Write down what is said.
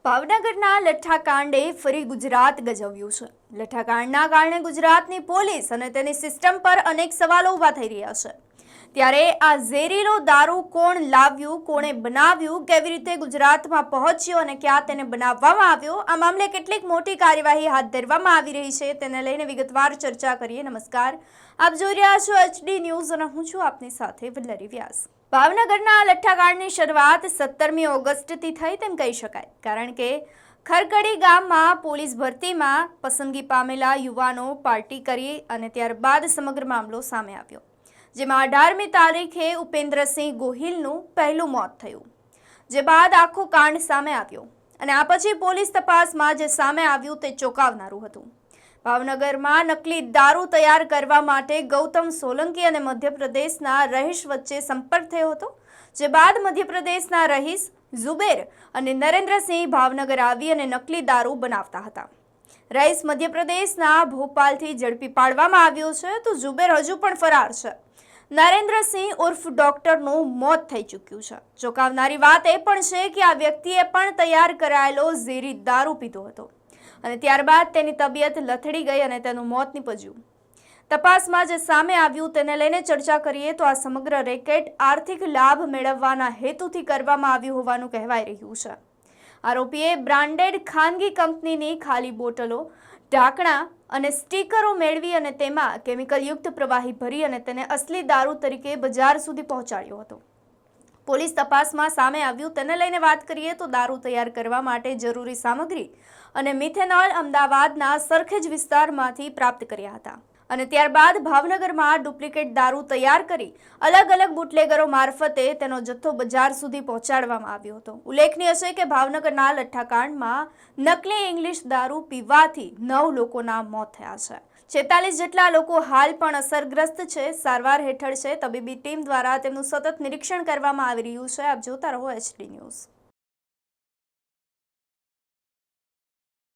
ભાવનગરના લઠ્ઠાકાંડે ફરી ગુજરાત ગજવ્યું છે। લઠ્ઠાકાંડના કારણે ગુજરાતની પોલીસ અને તેની સિસ્ટમ પર અનેક સવાલો ઊભા થઈ રહ્યા છે। ત્યારે આ ઝેરીલો દારૂ કોણ લાવ્યું, કોણે બનાવ્યું, કેવી રીતે ગુજરાતમાં પહોંચ્યો અને ક્યાં તેને બનાવવામાં આવ્યો, આ મામલે કેટલીક મોટી કાર્યવાહી હાથ ધરવામાં આવી રહી છે, તેને લઈને વિગતવાર ચર્ચા કરીએ। નમસ્કાર, આપ જોઈ રહ્યા છો HD ન્યૂઝ અને હું છું આપની સાથે વલ્લરી વ્યાસ। ભાવનગરના લઠ્ઠાકાંડની શરૂઆત 17મી ઓગસ્ટથી થઈ તેમ કહી શકાય, કારણ કે ખરકડી ગામમાં પોલીસ ભરતીમાં પસંદગી પામેલા યુવાનો પાર્ટી કરી અને ત્યારબાદ સમગ્ર મામલો સામે આવ્યો, જેમાં 18મી તારીખે ઉપેન્દ્રસિંહ ગોહિલનું પહેલું મોત થયું, જે બાદ આખો કાંડ સામે આવ્યો અને આ પછી પોલીસ તપાસમાં જે સામે આવ્યું તે ચોંકાવનારું હતું। ભાવનગરમાં નકલી દારૂ તૈયાર કરવા માટે ગૌતમ સોલંકી અને મધ્યપ્રદેશના રહીશ વચ્ચે સંપર્ક થયો હતો, જે બાદ મધ્યપ્રદેશના રહીશ ઝુબેર અને નરેન્દ્રસિંહ ભાવનગર આવી અને નકલી દારૂ બનાવતા હતા। રહીશ મધ્યપ્રદેશના ભોપાલથી ઝડપી પાડવામાં આવ્યો છે, તો ઝુબેર હજુ પણ ફરાર છે। નરેન્દ્રસિંહ ઉર્ફ ડોક્ટરનું મોત થઈ ચૂક્યું છે। ચોંકાવનારી વાત એ પણ છે કે આ વ્યક્તિએ પણ તૈયાર કરાયેલો ઝેરી દારૂ પીધો હતો અને ત્યારબાદ તેની તબિયત લથડી ગઈ અને તેનું મોત નીપજ્યું। તપાસમાં જે સામે આવ્યું તેને લઈને ચર્ચા કરીએ તો આ સમગ્ર રેકેટ આર્થિક લાભ મેળવવાના હેતુથી કરવામાં આવ્યું હોવાનું કહેવાઈ રહ્યું છે। આરોપીએ બ્રાન્ડેડ ખાનગી કંપનીની ખાલી બોટલો, ઢાંકણા અને સ્ટીકરો મેળવી અને તેમાં કેમિકલયુક્ત પ્રવાહી ભરી અને તેને અસલી દારૂ તરીકે બજાર સુધી પહોંચાડ્યો હતો। પોલીસ તપાસમાં સામે આવ્યું તેને લઈને વાત કરીએ તો દારૂ તૈયાર કરવા માટે જરૂરી સામગ્રી અને મિથેનોલ અમદાવાદના સરખેજ વિસ્તારમાંથી પ્રાપ્ત કર્યા હતા અને ત્યારબાદ ભાવનગરમાં ડુપ્લિકેટ દારૂ તૈયાર કરી અલગ અલગ બુટલેગરો મારફતે તેનો જથ્થો બજાર સુધી પહોંચાડવામાં આવ્યો હતો। ઉલ્લેખનીય છે કે ભાવનગરના લઠ્ઠાકાંડમાં નકલી ઇંગ્લિશ દારૂ પીવાથી 9 લોકોના મોત થયા છે। 46 જેટલા લોકો હાલ પણ અસરગ્રસ્ત છે, સારવાર હેઠળ છે। તબીબી ટીમ દ્વારા તેમનું સતત નિરીક્ષણ કરવામાં આવી રહ્યું છે। આપ જોતા રહો HD ન્યૂઝ।